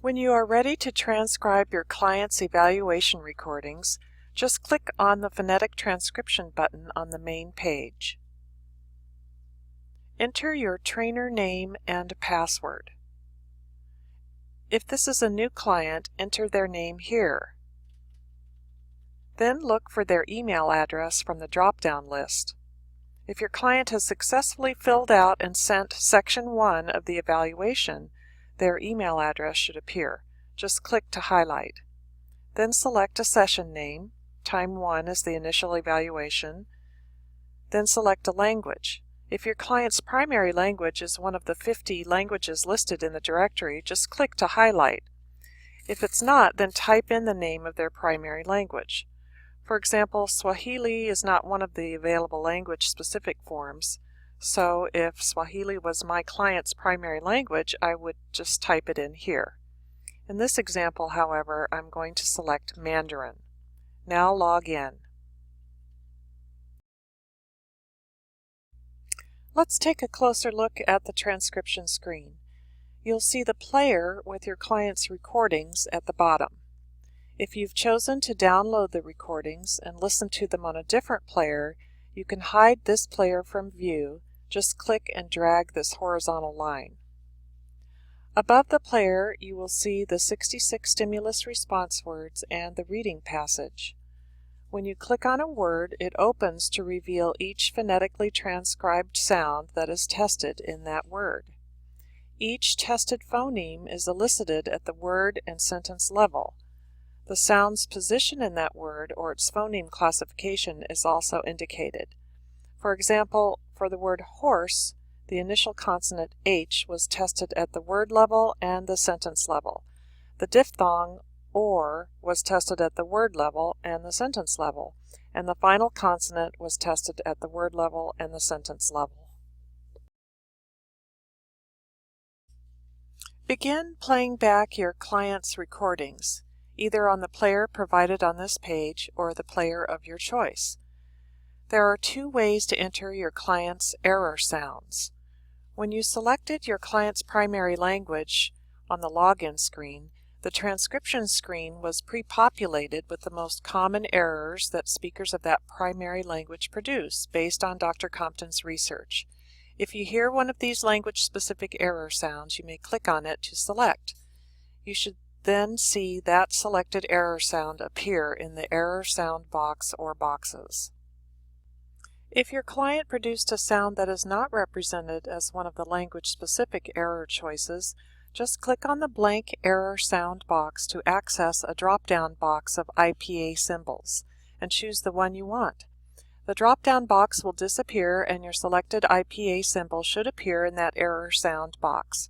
When you are ready to transcribe your client's evaluation recordings, just click on the Phonetic Transcription button on the main page. Enter your trainer name and password. If this is a new client, enter their name here. Then look for their email address from the drop-down list. If your client has successfully filled out and sent Section 1 of the evaluation, their email address should appear. Just click to highlight. Then select a session name. Time 1 is the initial evaluation. Then select a language. If your client's primary language is one of the 50 languages listed in the directory, just click to highlight. If it's not, then type in the name of their primary language. For example, Swahili is not one of the available language-specific forms, so if Swahili was my client's primary language, I would just type it in here. In this example, however, I'm going to select Mandarin. Now log in. Let's take a closer look at the transcription screen. You'll see the player with your client's recordings at the bottom. If you've chosen to download the recordings and listen to them on a different player, you can hide this player from view. Just click and drag this horizontal line. Above the player, you will see the 66 stimulus response words and the reading passage. When you click on a word, it opens to reveal each phonetically transcribed sound that is tested in that word. Each tested phoneme is elicited at the word and sentence level. The sound's position in that word or its phoneme classification is also indicated. For example, for the word horse, the initial consonant H was tested at the word level and the sentence level. The diphthong or was tested at the word level and the sentence level, and the final consonant was tested at the word level and the sentence level. Begin playing back your client's recordings, either on the player provided on this page or the player of your choice. There are two ways to enter your client's error sounds. When you selected your client's primary language on the login screen, the transcription screen was pre-populated with the most common errors that speakers of that primary language produce based on Dr. Compton's research. If you hear one of these language-specific error sounds, you may click on it to select. You should then see that selected error sound appear in the error sound box or boxes. If your client produced a sound that is not represented as one of the language-specific error choices, just click on the blank error sound box to access a drop-down box of IPA symbols and choose the one you want. The drop-down box will disappear and your selected IPA symbol should appear in that error sound box.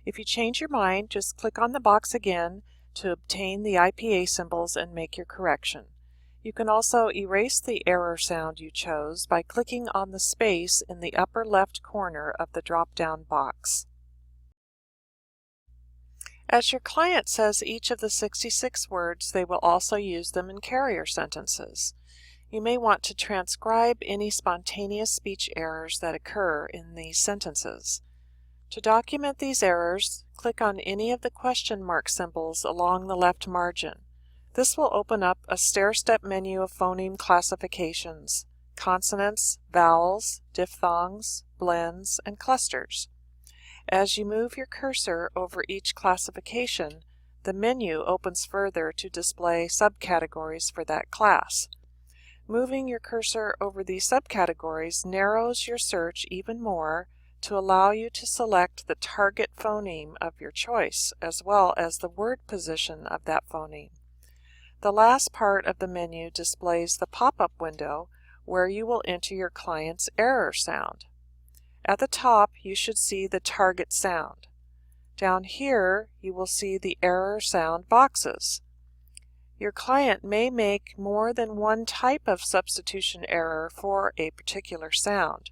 If you change your mind, just click on the box again to obtain the IPA symbols and make your correction. You can also erase the error sound you chose by clicking on the space in the upper left corner of the drop-down box. As your client says each of the 66 words, they will also use them in carrier sentences. You may want to transcribe any spontaneous speech errors that occur in these sentences. To document these errors, click on any of the question mark symbols along the left margin. This will open up a stair-step menu of phoneme classifications: consonants, vowels, diphthongs, blends, and clusters. As you move your cursor over each classification, the menu opens further to display subcategories for that class. Moving your cursor over these subcategories narrows your search even more to allow you to select the target phoneme of your choice, as well as the word position of that phoneme. The last part of the menu displays the pop-up window where you will enter your client's error sound. At the top, you should see the target sound. Down here, you will see the error sound boxes. Your client may make more than one type of substitution error for a particular sound.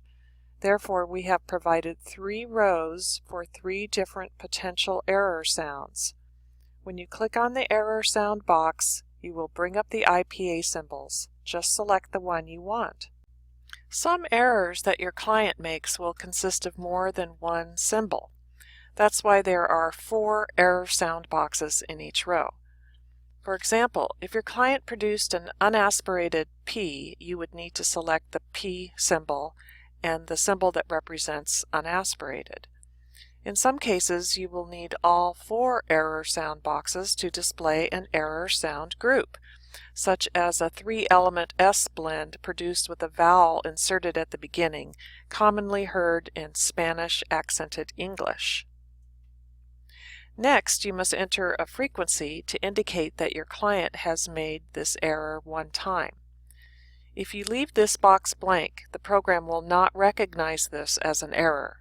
Therefore, we have provided 3 rows for 3 different potential error sounds. When you click on the error sound box, you will bring up the IPA symbols. Just select the one you want. Some errors that your client makes will consist of more than one symbol. That's why there are 4 error sound boxes in each row. For example, if your client produced an unaspirated P, you would need to select the P symbol and the symbol that represents unaspirated. In some cases, you will need all 4 error sound boxes to display an error sound group, such as a 3-element S blend produced with a vowel inserted at the beginning, commonly heard in Spanish accented English. Next, you must enter a frequency to indicate that your client has made this error one time. If you leave this box blank, the program will not recognize this as an error.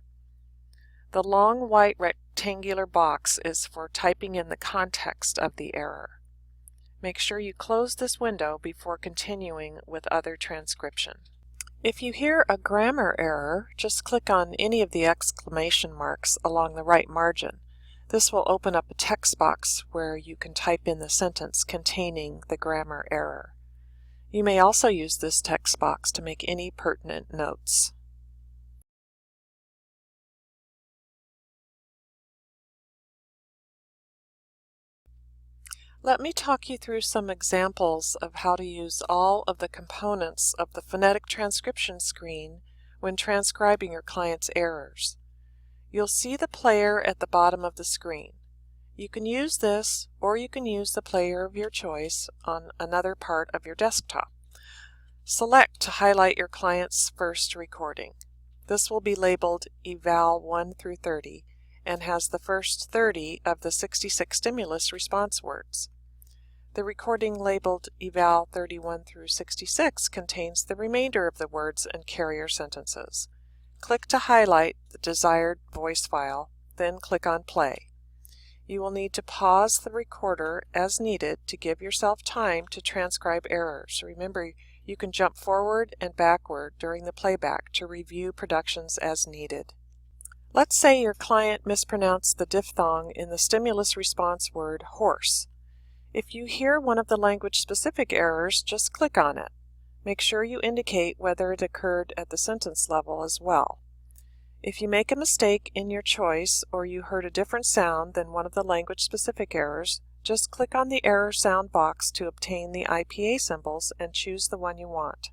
The long white rectangular box is for typing in the context of the error. Make sure you close this window before continuing with other transcription. If you hear a grammar error, just click on any of the exclamation marks along the right margin. This will open up a text box where you can type in the sentence containing the grammar error. You may also use this text box to make any pertinent notes. Let me talk you through some examples of how to use all of the components of the phonetic transcription screen when transcribing your client's errors. You'll see the player at the bottom of the screen. You can use this, or you can use the player of your choice on another part of your desktop. Select to highlight your client's first recording. This will be labeled Eval 1 through 30 and has the first 30 of the 66 stimulus response words. The recording labeled Eval 31 through 66 contains the remainder of the words and carrier sentences. Click to highlight the desired voice file, then click on Play. You will need to pause the recorder as needed to give yourself time to transcribe errors. Remember, you can jump forward and backward during the playback to review productions as needed. Let's say your client mispronounced the diphthong in the stimulus response word horse. If you hear one of the language-specific errors, just click on it. Make sure you indicate whether it occurred at the sentence level as well. If you make a mistake in your choice or you heard a different sound than one of the language-specific errors, just click on the error sound box to obtain the IPA symbols and choose the one you want.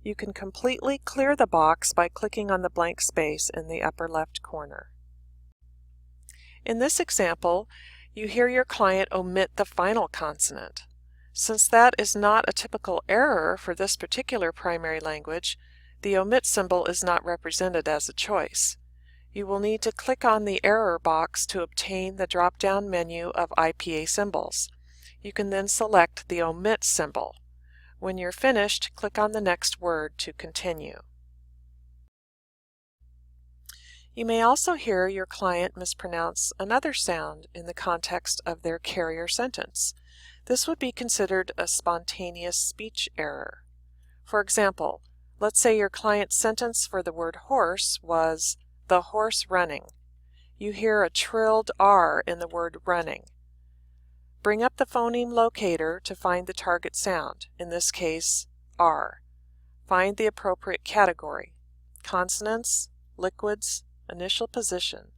You can completely clear the box by clicking on the blank space in the upper left corner. In this example, you hear your client omit the final consonant. Since that is not a typical error for this particular primary language, the omit symbol is not represented as a choice. You will need to click on the error box to obtain the drop-down menu of IPA symbols. You can then select the omit symbol. When you're finished, click on the next word to continue. You may also hear your client mispronounce another sound in the context of their carrier sentence. This would be considered a spontaneous speech error. For example, let's say your client's sentence for the word horse was, "the horse running." You hear a trilled R in the word running. Bring up the phoneme locator to find the target sound, in this case, R. Find the appropriate category, consonants, liquids, initial position.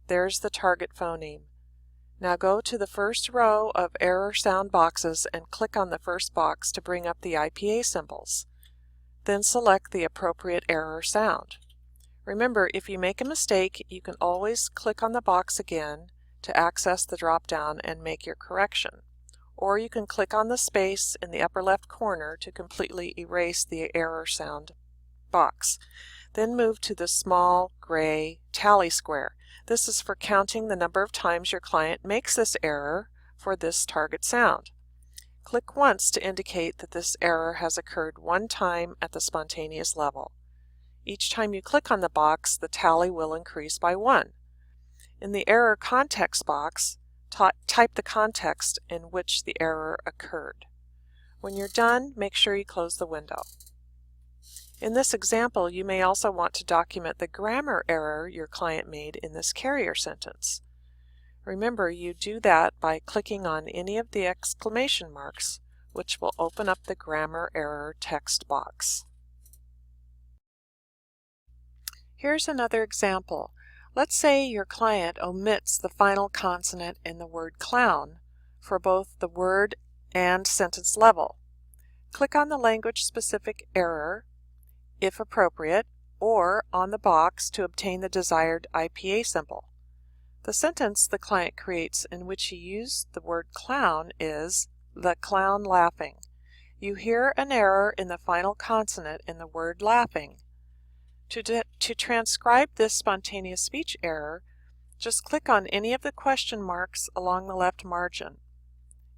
There's the target phoneme. Now go to the first row of error sound boxes and click on the first box to bring up the IPA symbols. Then select the appropriate error sound. Remember, if you make a mistake, you can always click on the box again to access the drop-down and make your correction. Or you can click on the space in the upper left corner to completely erase the error sound box. Then move to the small gray tally square. This is for counting the number of times your client makes this error for this target sound. Click once to indicate that this error has occurred one time at the spontaneous level. Each time you click on the box, the tally will increase by 1. In the error context box, type the context in which the error occurred. When you're done, make sure you close the window. In this example, you may also want to document the grammar error your client made in this carrier sentence. Remember, you do that by clicking on any of the exclamation marks, which will open up the grammar error text box. Here's another example. Let's say your client omits the final consonant in the word clown for both the word and sentence level. Click on the language-specific error, if appropriate, or on the box to obtain the desired IPA symbol. The sentence the client creates in which he used the word clown is, "The clown laughing." You hear an error in the final consonant in the word laughing. To transcribe this spontaneous speech error, just click on any of the question marks along the left margin.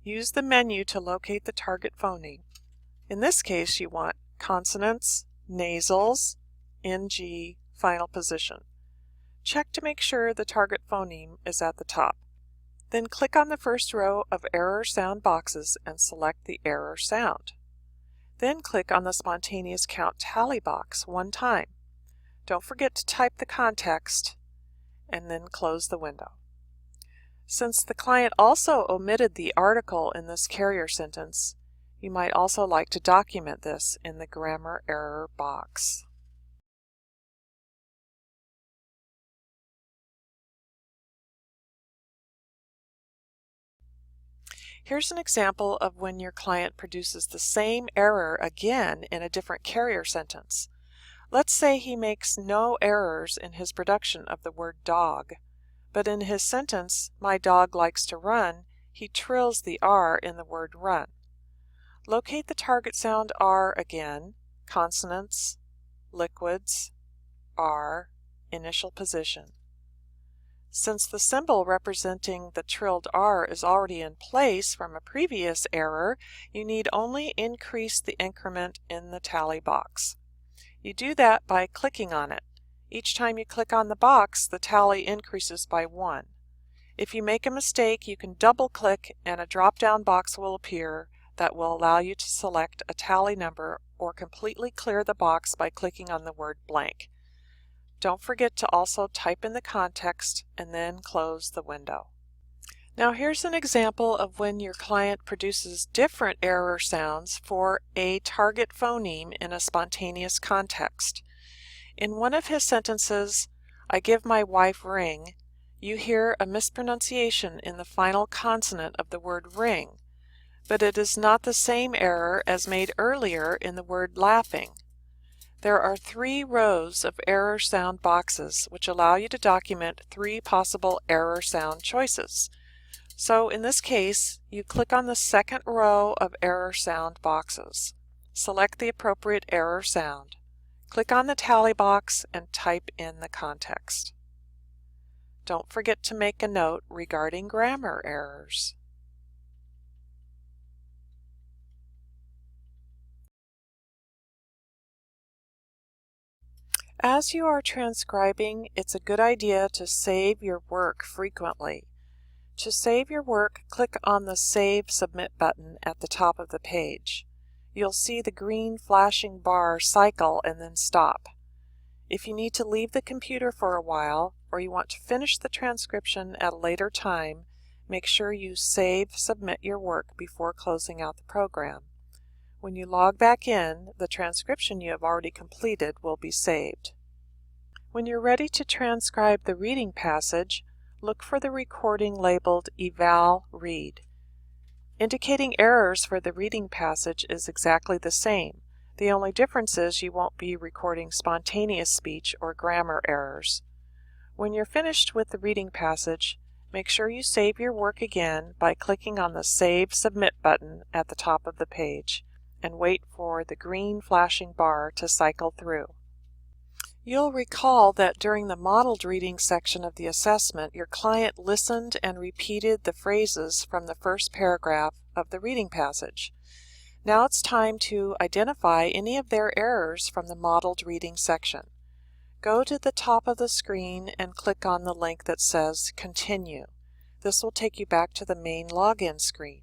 Use the menu to locate the target phoneme. In this case, you want consonants, nasals, NG, final position. Check to make sure the target phoneme is at the top. Then click on the first row of error sound boxes and select the error sound. Then click on the spontaneous count tally box one time. Don't forget to type the context and then close the window. Since the client also omitted the article in this carrier sentence, you might also like to document this in the grammar error box. Here's an example of when your client produces the same error again in a different carrier sentence. Let's say he makes no errors in his production of the word dog, but in his sentence, "My dog likes to run," he trills the R in the word run. Locate the target sound R again, consonants, liquids, R, initial position. Since the symbol representing the trilled R is already in place from a previous error, you need only increase the increment in the tally box. You do that by clicking on it. Each time you click on the box, the tally increases by 1. If you make a mistake, you can double-click and a drop-down box will appear that will allow you to select a tally number or completely clear the box by clicking on the word blank. Don't forget to also type in the context and then close the window. Now here's an example of when your client produces different error sounds for a target phoneme in a spontaneous context. In one of his sentences, "I give my wife ring," you hear a mispronunciation in the final consonant of the word ring, but it is not the same error as made earlier in the word laughing. There are 3 rows of error sound boxes which allow you to document 3 possible error sound choices. So in this case, you click on the second row of error sound boxes. Select the appropriate error sound. Click on the tally box and type in the context. Don't forget to make a note regarding grammar errors. As you are transcribing, it's a good idea to save your work frequently. To save your work, click on the Save Submit button at the top of the page. You'll see the green flashing bar cycle and then stop. If you need to leave the computer for a while, or you want to finish the transcription at a later time, make sure you Save Submit your work before closing out the program. When you log back in, the transcription you have already completed will be saved. When you're ready to transcribe the reading passage, look for the recording labeled Eval Read. Indicating errors for the reading passage is exactly the same. The only difference is you won't be recording spontaneous speech or grammar errors. When you're finished with the reading passage, make sure you save your work again by clicking on the Save Submit button at the top of the page and wait for the green flashing bar to cycle through. You'll recall that during the modeled reading section of the assessment, your client listened and repeated the phrases from the first paragraph of the reading passage. Now it's time to identify any of their errors from the modeled reading section. Go to the top of the screen and click on the link that says Continue. This will take you back to the main login screen.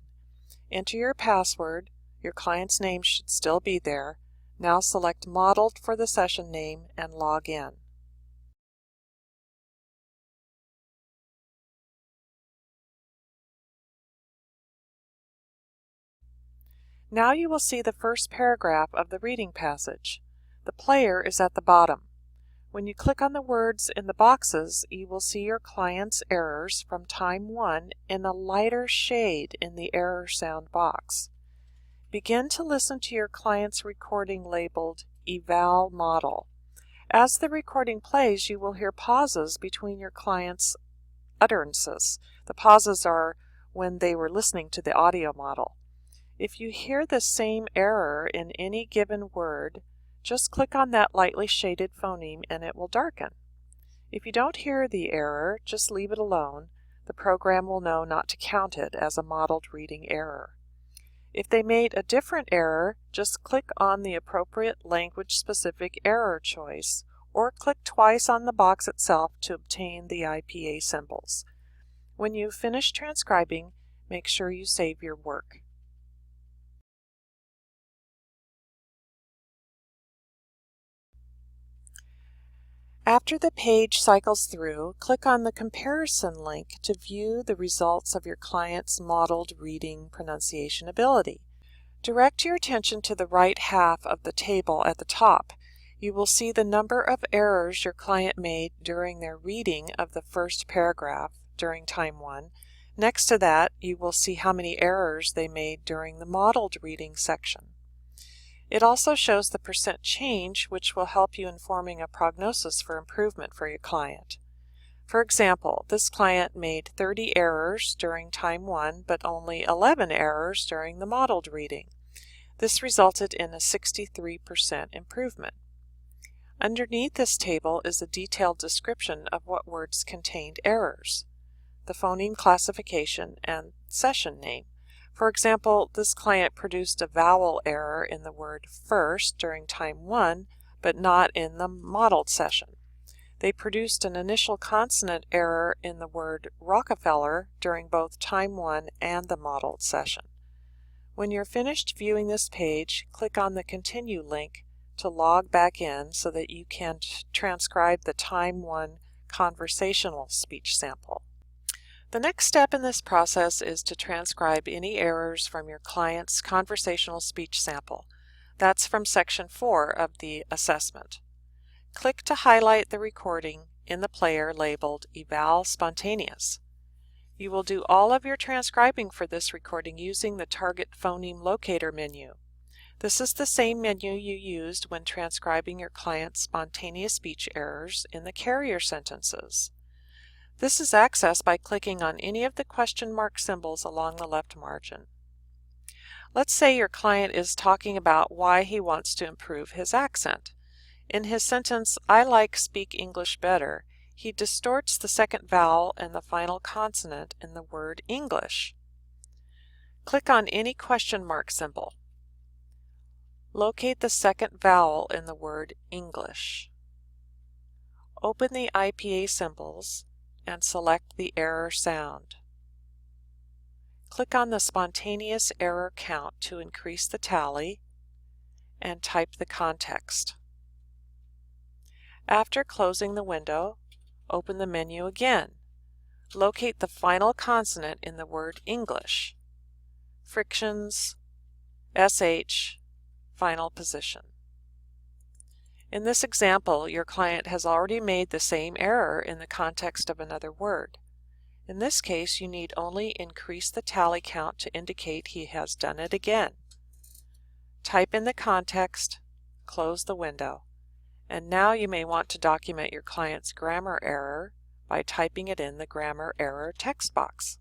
Enter your password. Your client's name should still be there. Now select Modeled for the session name and log in. Now you will see the first paragraph of the reading passage. The player is at the bottom. When you click on the words in the boxes, you will see your client's errors from time 1 in a lighter shade in the error sound box. Begin to listen to your client's recording labeled Eval Model. As the recording plays, you will hear pauses between your client's utterances. The pauses are when they were listening to the audio model. If you hear the same error in any given word, just click on that lightly shaded phoneme and it will darken. If you don't hear the error, just leave it alone. The program will know not to count it as a modeled reading error. If they made a different error, just click on the appropriate language-specific error choice, or click twice on the box itself to obtain the IPA symbols. When you've finished transcribing, make sure you save your work. After the page cycles through, click on the comparison link to view the results of your client's modeled reading pronunciation ability. Direct your attention to the right half of the table at the top. You will see the number of errors your client made during their reading of the first paragraph during time 1. Next to that, you will see how many errors they made during the modeled reading section. It also shows the percent change, which will help you in forming a prognosis for improvement for your client. For example, this client made 30 errors during time 1, but only 11 errors during the modeled reading. This resulted in a 63% improvement. Underneath this table is a detailed description of what words contained errors, the phoneme classification, and session name. For example, this client produced a vowel error in the word first during time 1, but not in the modeled session. They produced an initial consonant error in the word Rockefeller during both time 1 and the modeled session. When you're finished viewing this page, click on the Continue link to log back in so that you can transcribe the time 1 conversational speech sample. The next step in this process is to transcribe any errors from your client's conversational speech sample. That's from section 4 of the assessment. Click to highlight the recording in the player labeled Eval Spontaneous. You will do all of your transcribing for this recording using the Target Phoneme Locator menu. This is the same menu you used when transcribing your client's spontaneous speech errors in the carrier sentences. This is accessed by clicking on any of the question mark symbols along the left margin. Let's say your client is talking about why he wants to improve his accent. In his sentence, "I like speak English better," he distorts the second vowel and the final consonant in the word English. Click on any question mark symbol. Locate the second vowel in the word English. Open the IPA symbols and select the error sound. Click on the spontaneous error count to increase the tally and type the context. After closing the window, open the menu again. Locate the final consonant in the word English. Frictions, SH, final position. In this example, your client has already made the same error in the context of another word. In this case, you need only increase the tally count to indicate he has done it again. Type in the context, close the window, and now you may want to document your client's grammar error by typing it in the grammar error text box.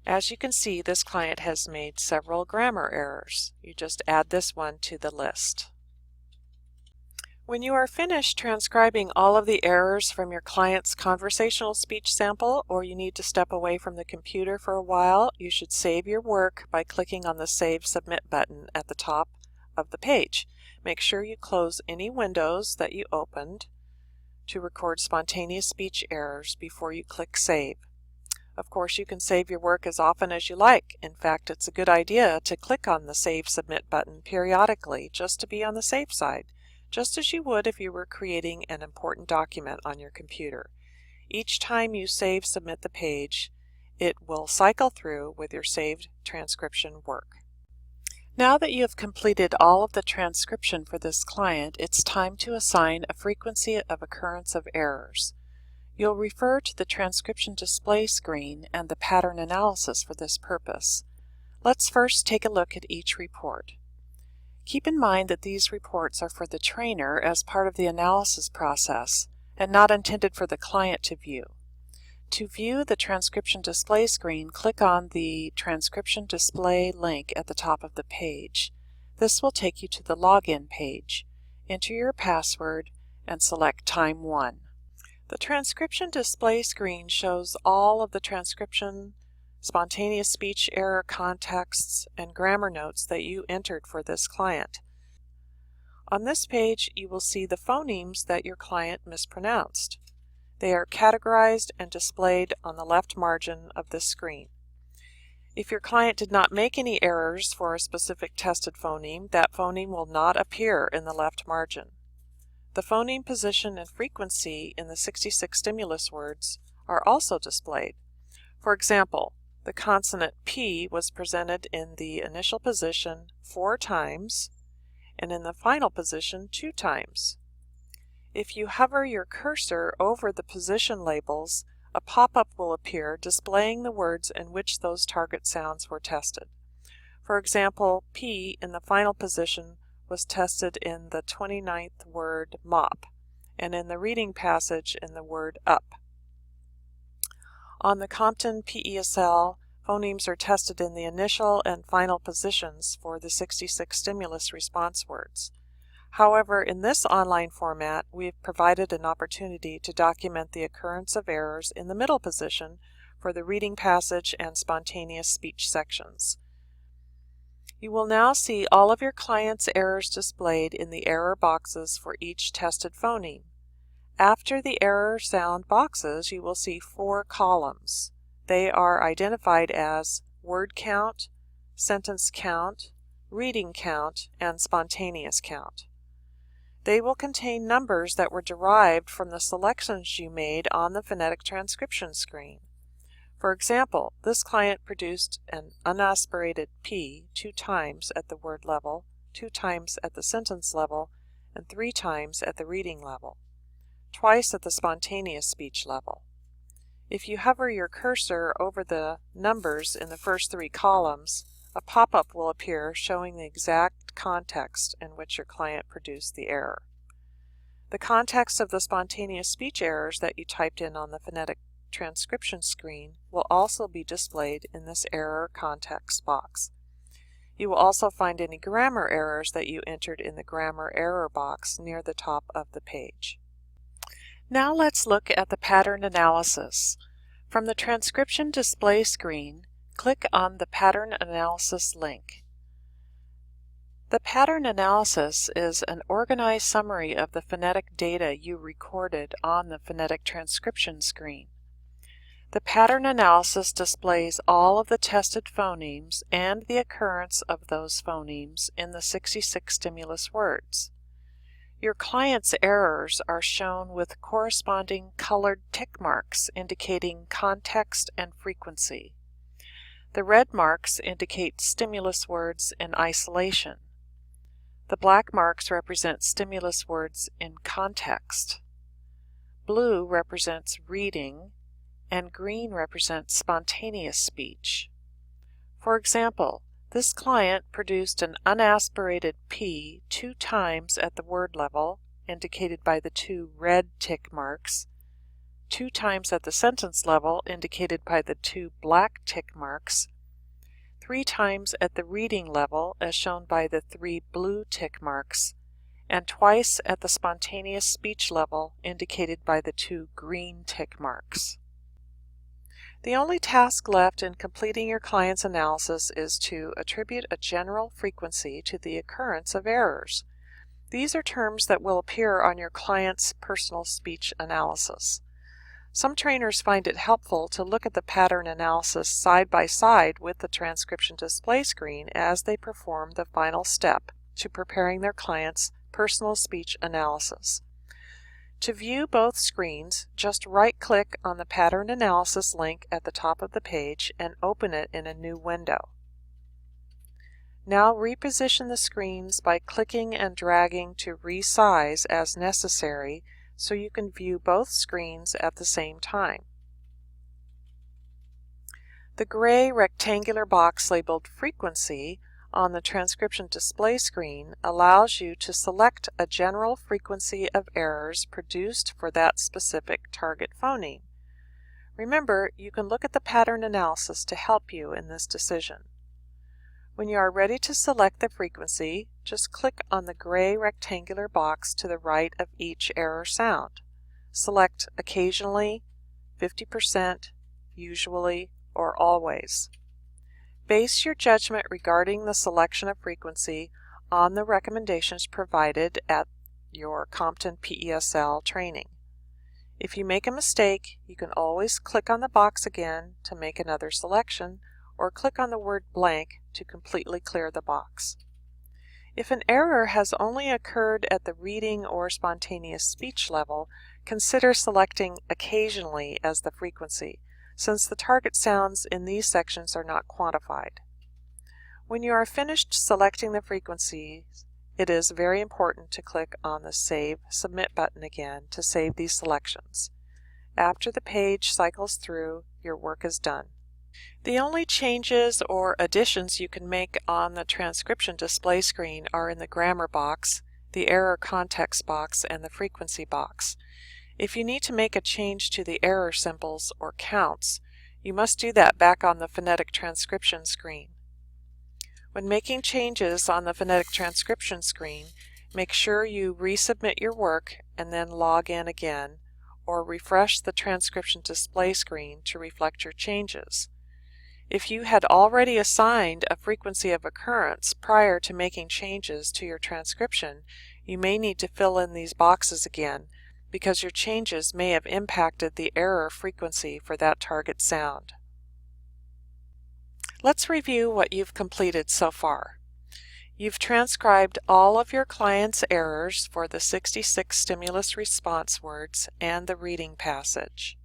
As you can see, this client has made several grammar errors. You just add this one to the list. When you are finished transcribing all of the errors from your client's conversational speech sample, or you need to step away from the computer for a while, you should save your work by clicking on the Save Submit button at the top of the page. Make sure you close any windows that you opened to record spontaneous speech errors before you click Save. Of course, you can save your work as often as you like. In fact, it's a good idea to click on the Save Submit button periodically just to be on the safe side, just as you would if you were creating an important document on your computer. Each time you save submit the page, it will cycle through with your saved transcription work. Now that you have completed all of the transcription for this client, it's time to assign a frequency of occurrence of errors. You'll refer to the transcription display screen and the pattern analysis for this purpose. Let's first take a look at each report. Keep in mind that these reports are for the trainer as part of the analysis process and not intended for the client to view. To view the transcription display screen, click on the Transcription Display link at the top of the page. This will take you to the login page. Enter your password and select Time 1. The transcription display screen shows all of the transcription, spontaneous speech error contexts, and grammar notes that you entered for this client. On this page, you will see the phonemes that your client mispronounced. They are categorized and displayed on the left margin of this screen. If your client did not make any errors for a specific tested phoneme, that phoneme will not appear in the left margin. The phoneme position and frequency in the 66 stimulus words are also displayed. For example, the consonant P was presented in the initial position 4 times and in the final position 2 times. If you hover your cursor over the position labels, a pop-up will appear displaying the words in which those target sounds were tested. For example, P in the final position was tested in the 29th word mop, and in the reading passage in the word up. On the Compton PESL, phonemes are tested in the initial and final positions for the 66 stimulus response words. However, in this online format, we have provided an opportunity to document the occurrence of errors in the middle position for the reading passage and spontaneous speech sections. You will now see all of your client's errors displayed in the error boxes for each tested phoneme. After the error sound boxes, you will see 4 columns. They are identified as word count, sentence count, reading count, and spontaneous count. They will contain numbers that were derived from the selections you made on the phonetic transcription screen. For example, this client produced an unaspirated P 2 times at the word level, 2 times at the sentence level, and 3 times at the reading level, twice at the spontaneous speech level. If you hover your cursor over the numbers in the first 3 columns, a pop-up will appear showing the exact context in which your client produced the error. The context of the spontaneous speech errors that you typed in on the phonetic transcription screen will also be displayed in this error context box. You will also find any grammar errors that you entered in the grammar error box near the top of the page. Now let's look at the pattern analysis. From the transcription display screen, click on the Pattern Analysis link. The pattern analysis is an organized summary of the phonetic data you recorded on the phonetic transcription screen. The pattern analysis displays all of the tested phonemes and the occurrence of those phonemes in the 66 stimulus words. Your client's errors are shown with corresponding colored tick marks indicating context and frequency. The red marks indicate stimulus words in isolation. The black marks represent stimulus words in context. Blue represents reading, and green represents spontaneous speech. For example, this client produced an unaspirated P 2 times at the word level, indicated by the 2 red tick marks, 2 times at the sentence level, indicated by the 2 black tick marks, 3 times at the reading level, as shown by the 3 blue tick marks, and twice at the spontaneous speech level, indicated by the 2 green tick marks. The only task left in completing your client's analysis is to attribute a general frequency to the occurrence of errors. These are terms that will appear on your client's personal speech analysis. Some trainers find it helpful to look at the pattern analysis side by side with the transcription display screen as they perform the final step to preparing their client's personal speech analysis. To view both screens, just right-click on the Pattern Analysis link at the top of the page and open it in a new window. Now reposition the screens by clicking and dragging to resize as necessary so you can view both screens at the same time. The gray rectangular box labeled Frequency on the transcription display screen allows you to select a general frequency of errors produced for that specific target phoneme. Remember, you can look at the pattern analysis to help you in this decision. When you are ready to select the frequency, just click on the gray rectangular box to the right of each error sound. Select Occasionally, 50%, Usually, or Always. Base your judgment regarding the selection of frequency on the recommendations provided at your Compton PESL training. If you make a mistake, you can always click on the box again to make another selection, or click on the word blank to completely clear the box. If an error has only occurred at the reading or spontaneous speech level, consider selecting Occasionally as the frequency, since the target sounds in these sections are not quantified. When you are finished selecting the frequencies, it is very important to click on the Save Submit button again to save these selections. After the page cycles through, your work is done. The only changes or additions you can make on the transcription display screen are in the grammar box, the error context box, and the frequency box. If you need to make a change to the error symbols or counts, you must do that back on the phonetic transcription screen. When making changes on the phonetic transcription screen, make sure you resubmit your work and then log in again, or refresh the transcription display screen to reflect your changes. If you had already assigned a frequency of occurrence prior to making changes to your transcription, you may need to fill in these boxes again, because your changes may have impacted the error frequency for that target sound. Let's review what you've completed so far. You've transcribed all of your client's errors for the 66 stimulus response words and the reading passage.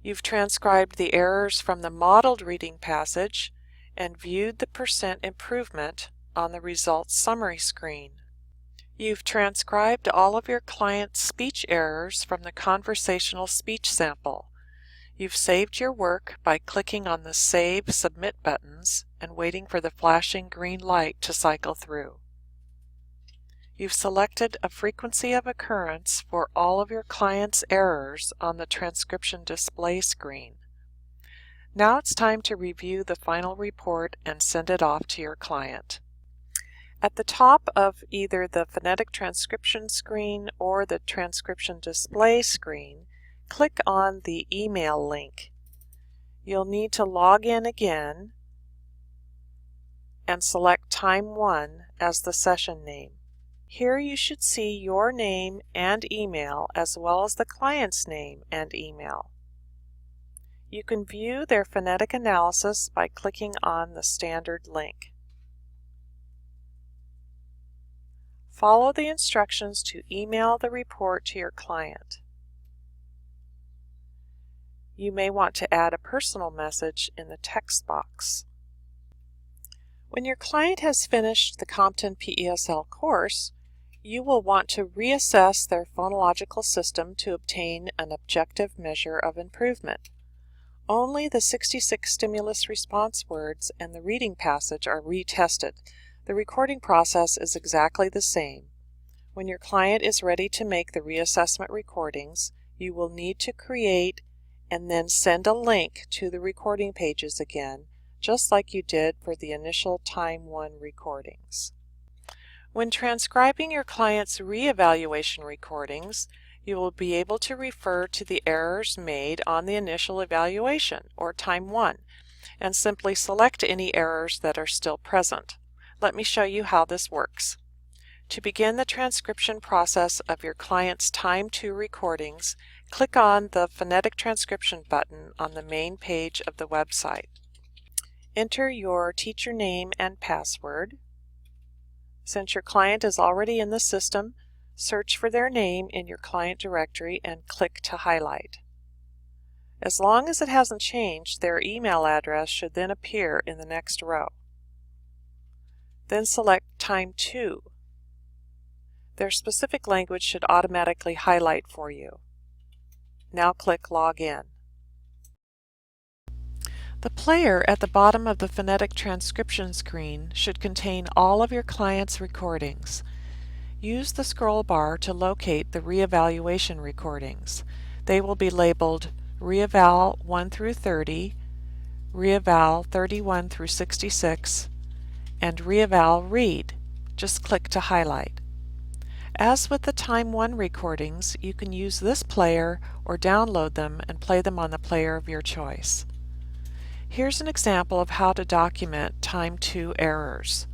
You've transcribed the errors from the modeled reading passage and viewed the percent improvement on the results summary screen. You've transcribed all of your client's speech errors from the conversational speech sample. You've saved your work by clicking on the Save Submit buttons and waiting for the flashing green light to cycle through. You've selected a frequency of occurrence for all of your client's errors on the transcription display screen. Now it's time to review the final report and send it off to your client. At the top of either the phonetic transcription screen or the transcription display screen, click on the email link. You'll need to log in again and select Time 1 as the session name. Here you should see your name and email as well as the client's name and email. You can view their phonetic analysis by clicking on the standard link. Follow the instructions to email the report to your client. You may want to add a personal message in the text box. When your client has finished the Compton PESL course, you will want to reassess their phonological system to obtain an objective measure of improvement. Only the 66 stimulus response words and the reading passage are retested. The recording process is exactly the same. When your client is ready to make the reassessment recordings, you will need to create and then send a link to the recording pages again, just like you did for the initial Time 1 recordings. When transcribing your client's reevaluation recordings, you will be able to refer to the errors made on the initial evaluation, or Time 1, and simply select any errors that are still present. Let me show you how this works. To begin the transcription process of your client's Time 2 recordings, click on the Phonetic Transcription button on the main page of the website. Enter your teacher name and password. Since your client is already in the system, search for their name in your client directory and click to highlight. As long as it hasn't changed, their email address should then appear in the next row. Then select Time 2. Their specific language should automatically highlight for you. Now click Log In. The player at the bottom of the phonetic transcription screen should contain all of your client's recordings. Use the scroll bar to locate the reevaluation recordings. They will be labeled Reeval 1 through 30, Reeval 31 through 66, and Reeval Read. Just click to highlight. As with the Time 1 recordings, you can use this player or download them and play them on the player of your choice. Here's an example of how to document Time 2 errors.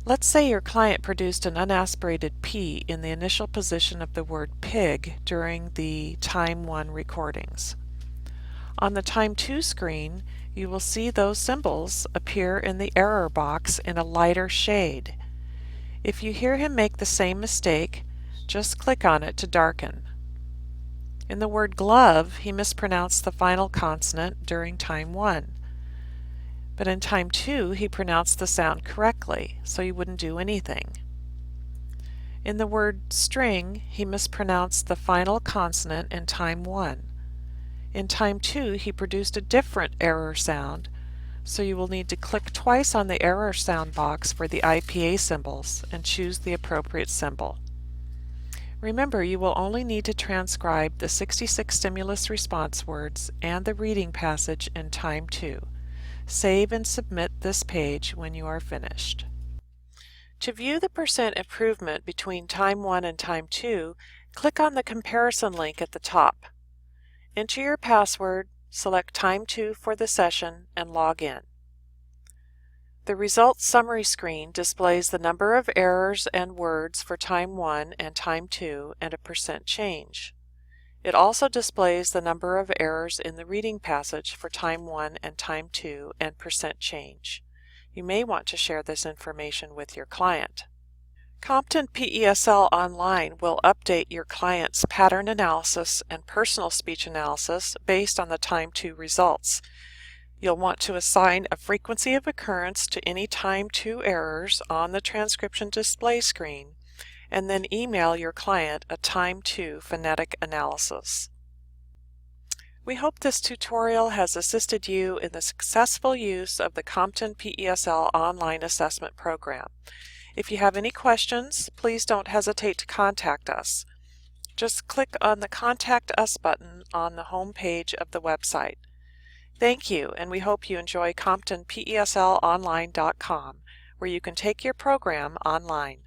Let's say your client produced an unaspirated P in the initial position of the word pig during the Time 1 recordings. On the Time 2 screen, you will see those symbols appear in the error box in a lighter shade. If you hear him make the same mistake, just click on it to darken. In the word glove, he mispronounced the final consonant during Time 1. But in Time 2, he pronounced the sound correctly, so you wouldn't do anything. In the word string, he mispronounced the final consonant in Time 1. In Time 2, he produced a different error sound, so you will need to click twice on the error sound box for the IPA symbols and choose the appropriate symbol. Remember, you will only need to transcribe the 66 stimulus response words and the reading passage in Time 2. Save and submit this page when you are finished. To view the percent improvement between Time 1 and Time 2, click on the comparison link at the top. Enter your password, select Time 2 for the session, and log in. The results summary screen displays the number of errors and words for Time 1 and Time 2 and a percent change. It also displays the number of errors in the reading passage for Time 1 and Time 2 and percent change. You may want to share this information with your client. Compton PESL Online will update your client's pattern analysis and personal speech analysis based on the Time 2 results. You'll want to assign a frequency of occurrence to any Time 2 errors on the transcription display screen, and then email your client a Time 2 phonetic analysis. We hope this tutorial has assisted you in the successful use of the Compton PESL Online Assessment Program. If you have any questions, please don't hesitate to contact us. Just click on the Contact Us button on the home page of the website. Thank you, and we hope you enjoy ComptonPESLOnline.com, where you can take your program online.